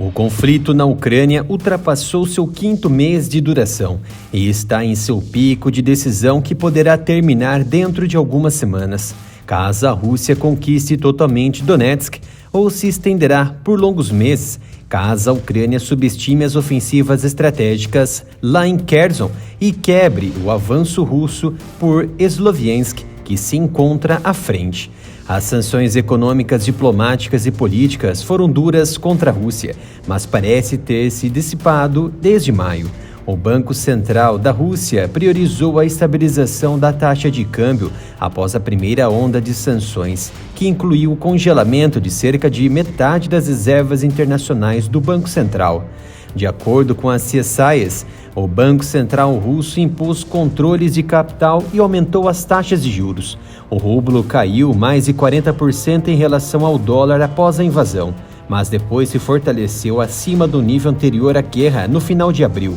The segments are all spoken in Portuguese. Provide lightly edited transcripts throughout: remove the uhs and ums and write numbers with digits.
O conflito na Ucrânia ultrapassou seu quinto mês de duração e está em seu pico de decisão que poderá terminar dentro de algumas semanas, caso a Rússia conquiste totalmente Donetsk, ou se estenderá por longos meses, caso a Ucrânia subestime as ofensivas estratégicas lá em Kherson e quebre o avanço russo por Sloviansk, que se encontra à frente. As sanções econômicas, diplomáticas e políticas foram duras contra a Rússia, mas parece ter se dissipado desde maio. O Banco Central da Rússia priorizou a estabilização da taxa de câmbio após a primeira onda de sanções, que incluiu o congelamento de cerca de metade das reservas internacionais do Banco Central. De acordo com a CSIS, o Banco Central russo impôs controles de capital e aumentou as taxas de juros. O rublo caiu mais de 40% em relação ao dólar após a invasão, mas depois se fortaleceu acima do nível anterior à guerra no final de abril,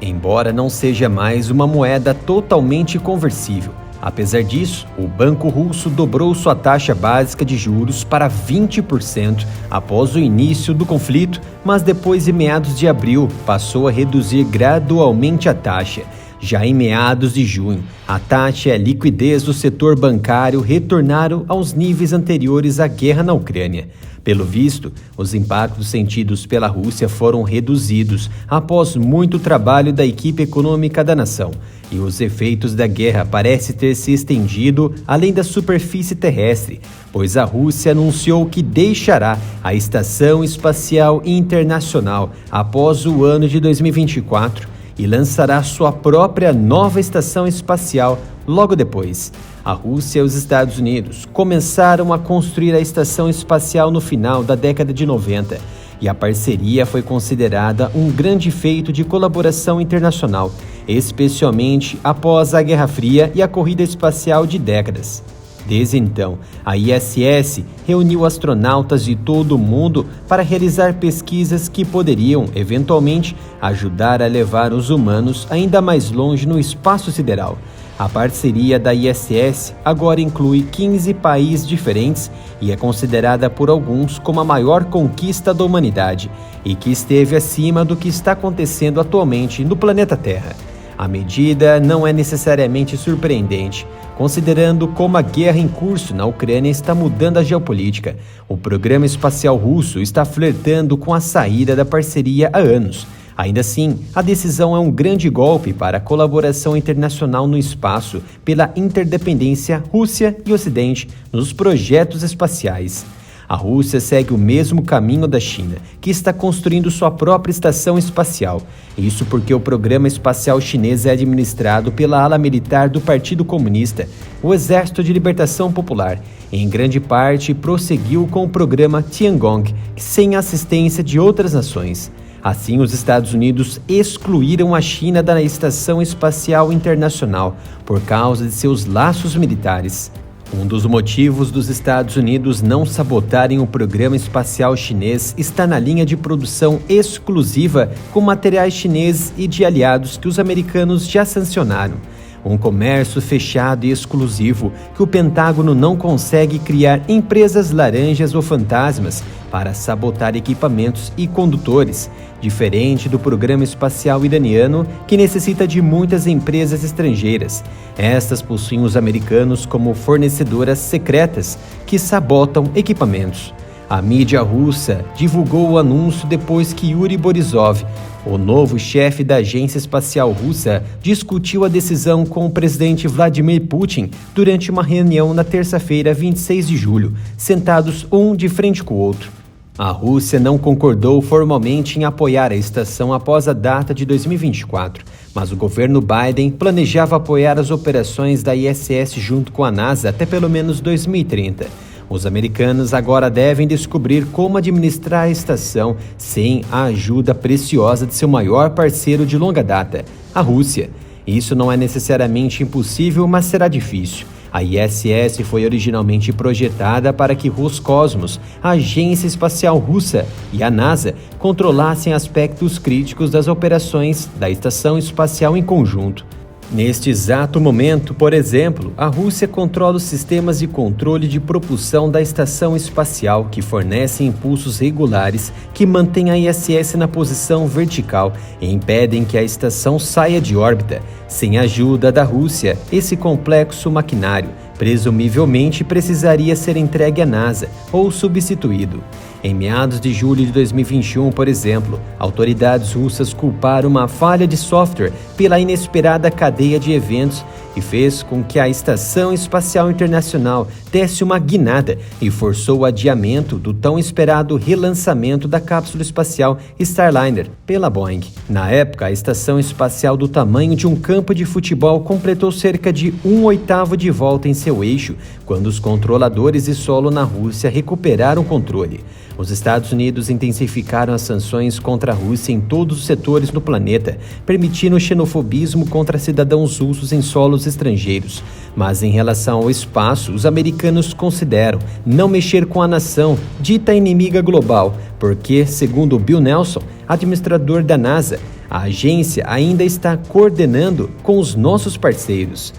embora não seja mais uma moeda totalmente conversível. Apesar disso, o banco russo dobrou sua taxa básica de juros para 20% após o início do conflito, mas depois, em meados de abril, passou a reduzir gradualmente a taxa. Já em meados de junho, a taxa e a liquidez do setor bancário retornaram aos níveis anteriores à guerra na Ucrânia. Pelo visto, os impactos sentidos pela Rússia foram reduzidos após muito trabalho da equipe econômica da nação, e os efeitos da guerra parecem ter se estendido além da superfície terrestre, pois a Rússia anunciou que deixará a Estação Espacial Internacional após o ano de 2024 e lançará sua própria nova estação espacial logo depois. A Rússia e os Estados Unidos começaram a construir a estação espacial no final da década de 90, e a parceria foi considerada um grande feito de colaboração internacional, especialmente após a Guerra Fria e a corrida espacial de décadas. Desde então, a ISS reuniu astronautas de todo o mundo para realizar pesquisas que poderiam, eventualmente, ajudar a levar os humanos ainda mais longe no espaço sideral. A parceria da ISS agora inclui 15 países diferentes e é considerada por alguns como a maior conquista da humanidade e que esteve acima do que está acontecendo atualmente no planeta Terra. A medida não é necessariamente surpreendente, considerando como a guerra em curso na Ucrânia está mudando a geopolítica. O programa espacial russo está flertando com a saída da parceria há anos. Ainda assim, a decisão é um grande golpe para a colaboração internacional no espaço pela interdependência Rússia e Ocidente nos projetos espaciais. A Rússia segue o mesmo caminho da China, que está construindo sua própria estação espacial. Isso porque o programa espacial chinês é administrado pela ala militar do Partido Comunista, o Exército de Libertação Popular. Em grande parte, prosseguiu com o programa Tiangong, sem assistência de outras nações. Assim, os Estados Unidos excluíram a China da Estação Espacial Internacional por causa de seus laços militares. Um dos motivos dos Estados Unidos não sabotarem o programa espacial chinês está na linha de produção exclusiva com materiais chineses e de aliados que os americanos já sancionaram. Um comércio fechado e exclusivo que o Pentágono não consegue criar empresas laranjas ou fantasmas para sabotar equipamentos e condutores, diferente do programa espacial iraniano, que necessita de muitas empresas estrangeiras. Estas possuem os americanos como fornecedoras secretas que sabotam equipamentos. A mídia russa divulgou o anúncio depois que Yuri Borisov, o novo chefe da Agência Espacial Russa, discutiu a decisão com o presidente Vladimir Putin durante uma reunião na terça-feira, 26 de julho, sentados um de frente com o outro. A Rússia não concordou formalmente em apoiar a estação após a data de 2024, mas o governo Biden planejava apoiar as operações da ISS junto com a NASA até pelo menos 2030. Os americanos agora devem descobrir como administrar a estação sem a ajuda preciosa de seu maior parceiro de longa data, a Rússia. Isso não é necessariamente impossível, mas será difícil. A ISS foi originalmente projetada para que Roscosmos, a agência espacial russa, e a NASA controlassem aspectos críticos das operações da estação espacial em conjunto. Neste exato momento, por exemplo, a Rússia controla os sistemas de controle de propulsão da estação espacial, que fornecem impulsos regulares que mantêm a ISS na posição vertical e impedem que a estação saia de órbita. Sem a ajuda da Rússia, esse complexo maquinário presumivelmente precisaria ser entregue à NASA ou substituído. Em meados de julho de 2021, por exemplo, autoridades russas culparam uma falha de software pela inesperada cadeia de eventos que fez com que a Estação Espacial Internacional desse uma guinada e forçou o adiamento do tão esperado relançamento da cápsula espacial Starliner pela Boeing. Na época, a estação espacial do tamanho de um campo de futebol completou cerca de 1/8 de volta em seu eixo, quando os controladores de solo na Rússia recuperaram o controle. Os Estados Unidos intensificaram as sanções contra a Rússia em todos os setores do planeta, permitindo o xenofobismo contra cidadãos russos em solos estrangeiros. Mas em relação ao espaço, os americanos consideram não mexer com a nação dita inimiga global, porque, segundo Bill Nelson, administrador da NASA, a agência ainda está coordenando com os nossos parceiros.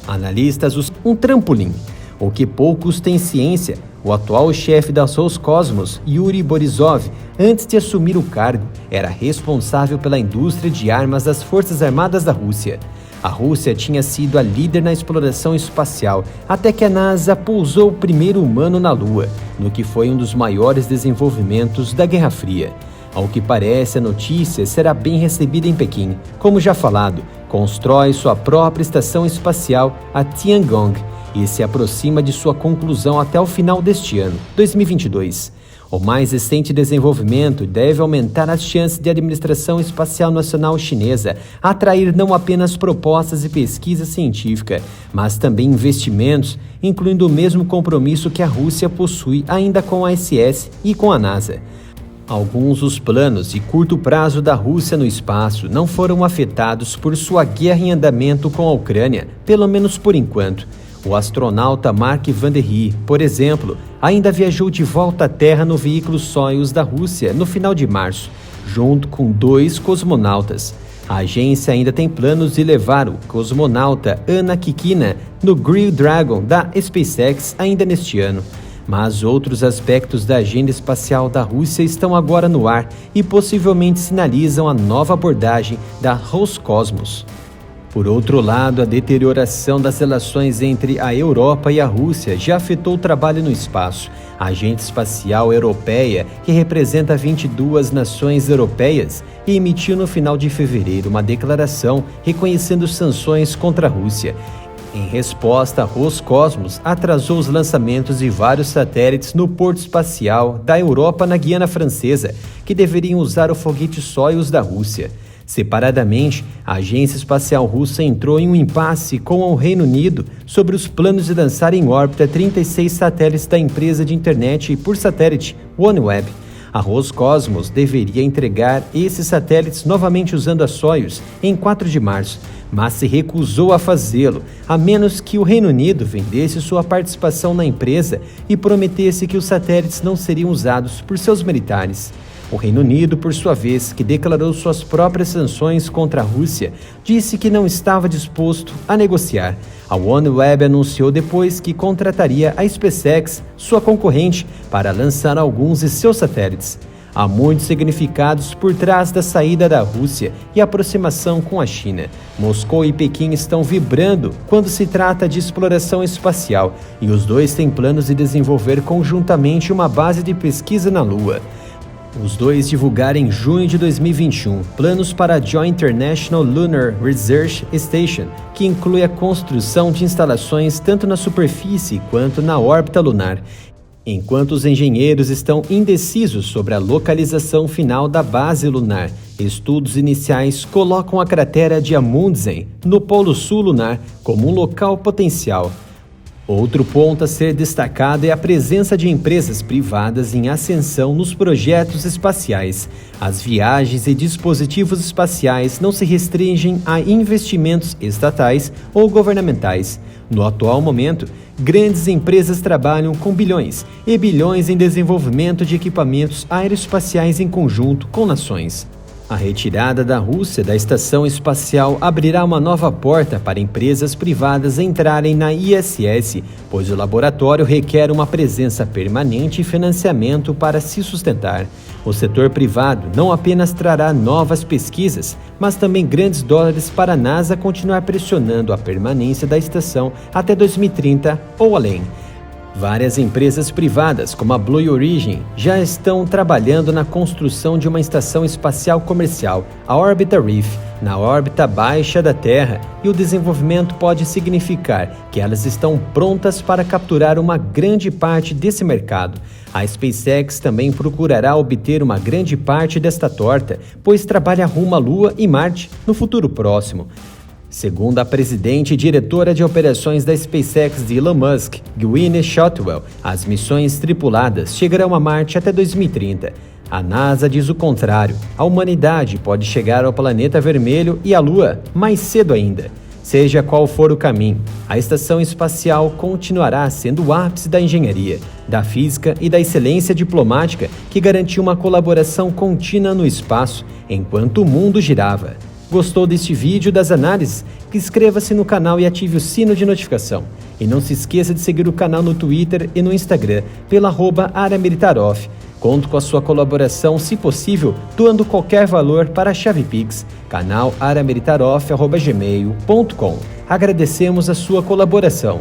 Analistas usam um trampolim. O que poucos têm ciência, o atual chefe da Roscosmos, Yuri Borisov, antes de assumir o cargo, era responsável pela indústria de armas das Forças Armadas da Rússia. A Rússia tinha sido a líder na exploração espacial, até que a NASA pousou o primeiro humano na Lua, no que foi um dos maiores desenvolvimentos da Guerra Fria. Ao que parece, a notícia será bem recebida em Pequim. Como já falado, constrói sua própria estação espacial, a Tiangong, e se aproxima de sua conclusão até o final deste ano, 2022. O mais recente desenvolvimento deve aumentar as chances de a Administração Espacial Nacional Chinesa atrair não apenas propostas de pesquisa científica, mas também investimentos, incluindo o mesmo compromisso que a Rússia possui ainda com a ISS e com a NASA. Alguns dos planos de curto prazo da Rússia no espaço não foram afetados por sua guerra em andamento com a Ucrânia, pelo menos por enquanto. O astronauta Mark Vanderhey, por exemplo, ainda viajou de volta à Terra no veículo Soyuz da Rússia no final de março, junto com 2 cosmonautas. A agência ainda tem planos de levar o cosmonauta Anna Kikina no Crew Dragon da SpaceX ainda neste ano. Mas outros aspectos da agenda espacial da Rússia estão agora no ar e possivelmente sinalizam a nova abordagem da Roscosmos. Por outro lado, a deterioração das relações entre a Europa e a Rússia já afetou o trabalho no espaço. A Agência Espacial Europeia, que representa 22 nações europeias, emitiu no final de fevereiro uma declaração reconhecendo sanções contra a Rússia. Em resposta, a Roscosmos atrasou os lançamentos de vários satélites no porto espacial da Europa na Guiana Francesa, que deveriam usar o foguete Soyuz da Rússia. Separadamente, a Agência Espacial Russa entrou em um impasse com o Reino Unido sobre os planos de lançar em órbita 36 satélites da empresa de internet por satélite OneWeb. A Roscosmos deveria entregar esses satélites novamente usando a Soyuz em 4 de março, mas se recusou a fazê-lo, a menos que o Reino Unido vendesse sua participação na empresa e prometesse que os satélites não seriam usados por seus militares. O Reino Unido, por sua vez, que declarou suas próprias sanções contra a Rússia, disse que não estava disposto a negociar. A OneWeb anunciou depois que contrataria a SpaceX, sua concorrente, para lançar alguns de seus satélites. Há muitos significados por trás da saída da Rússia e a aproximação com a China. Moscou e Pequim estão vibrando quando se trata de exploração espacial, e os dois têm planos de desenvolver conjuntamente uma base de pesquisa na Lua. Os dois divulgaram em junho de 2021 planos para a Joint International Lunar Research Station, que inclui a construção de instalações tanto na superfície quanto na órbita lunar. Enquanto os engenheiros estão indecisos sobre a localização final da base lunar, estudos iniciais colocam a cratera de Amundsen, no Polo Sul lunar, como um local potencial. Outro ponto a ser destacado é a presença de empresas privadas em ascensão nos projetos espaciais. As viagens e dispositivos espaciais não se restringem a investimentos estatais ou governamentais. No atual momento, grandes empresas trabalham com bilhões e bilhões em desenvolvimento de equipamentos aeroespaciais em conjunto com nações. A retirada da Rússia da estação espacial abrirá uma nova porta para empresas privadas entrarem na ISS, pois o laboratório requer uma presença permanente e financiamento para se sustentar. O setor privado não apenas trará novas pesquisas, mas também grandes dólares para a NASA continuar pressionando a permanência da estação até 2030 ou além. Várias empresas privadas, como a Blue Origin, já estão trabalhando na construção de uma estação espacial comercial, a Orbiter Reef, na órbita baixa da Terra, e o desenvolvimento pode significar que elas estão prontas para capturar uma grande parte desse mercado. A SpaceX também procurará obter uma grande parte desta torta, pois trabalha rumo à Lua e Marte no futuro próximo. Segundo a presidente e diretora de operações da SpaceX de Elon Musk, Gwyneth Shotwell, as missões tripuladas chegarão a Marte até 2030. A NASA diz o contrário. A humanidade pode chegar ao planeta vermelho e à Lua mais cedo ainda. Seja qual for o caminho, a estação espacial continuará sendo o ápice da engenharia, da física e da excelência diplomática que garantiu uma colaboração contínua no espaço enquanto o mundo girava. Gostou deste vídeo das análises? Inscreva-se no canal e ative o sino de notificação. E não se esqueça de seguir o canal no Twitter e no Instagram pelo @AreaMilitarOff. Conto com a sua colaboração, se possível, doando qualquer valor para a chave Pix, canal areamilitaroff@gmail.com. Agradecemos a sua colaboração.